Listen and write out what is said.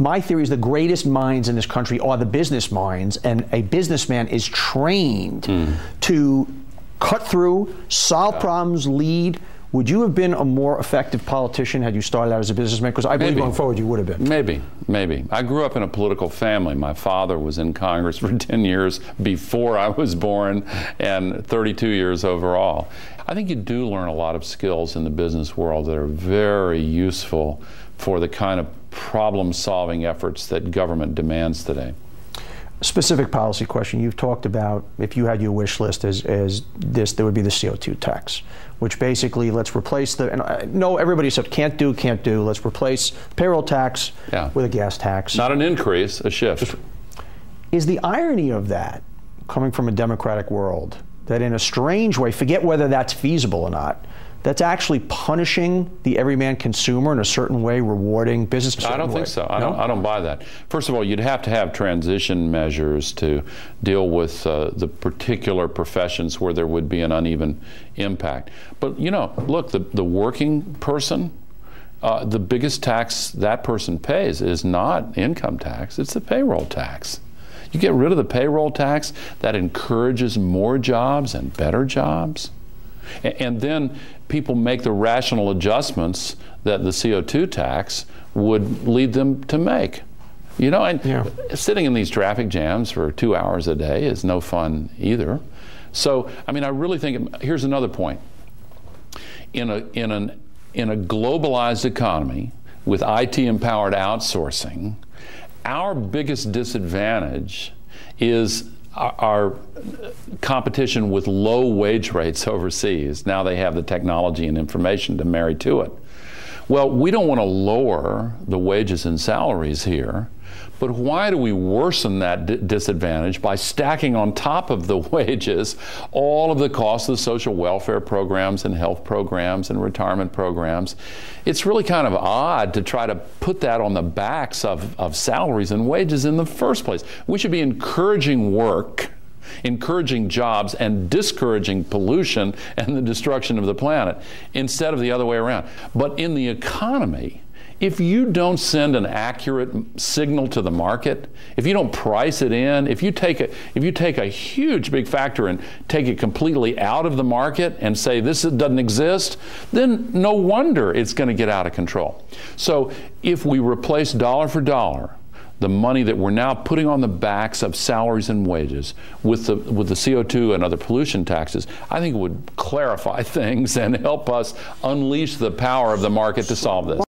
my theory is the greatest minds in this country are the business minds, and a businessman is trained to cut through, solve problems, lead. Would you have been a more effective politician had you started out as a businessman? Because I believe going forward you would have been. Maybe. I grew up in a political family. My father was in Congress for 10 years before I was born, and 32 years overall. I think you do learn a lot of skills in the business world that are very useful for the kind of problem-solving efforts that government demands today. Specific policy question. You've talked about, if you had your wish list as this, there would be the CO2 tax, which basically let's replace the, and I know everybody said can't do, let's replace payroll tax with a gas tax. Not an increase, a shift. Is the irony of that, coming from a democratic world, that in a strange way, forget whether that's feasible or not, that's actually punishing the everyman consumer in a certain way, rewarding business? I don't think so. I don't buy that. First of all, you'd have to have transition measures to deal with the particular professions where there would be an uneven impact. But you know, look, the working person, the biggest tax that person pays is not income tax, it's the payroll tax. You get rid of the payroll tax, that encourages more jobs and better jobs. And then people make the rational adjustments that the CO2 tax would lead them to make. You know, and sitting in these traffic jams for 2 hours a day is no fun either. So, I mean, I really think, here's another point. In a globalized economy with IT-empowered outsourcing, our biggest disadvantage is our competition with low wage rates overseas. Now they have the technology and information to marry to it. Well, we don't want to lower the wages and salaries here, but why do we worsen that disadvantage by stacking on top of the wages all of the costs of the social welfare programs and health programs and retirement programs? It's really kind of odd to try to put that on the backs of salaries and wages in the first place. We should be encouraging work, encouraging jobs, and discouraging pollution and the destruction of the planet instead of the other way around. But in the economy, if you don't send an accurate signal to the market, if you don't price it in, if you take a huge big factor and take it completely out of the market and say this doesn't exist, then no wonder it's going to get out of control. So if we replace dollar for dollar the money that we're now putting on the backs of salaries and wages with the CO2 and other pollution taxes, I think it would clarify things and help us unleash the power of the market to solve this.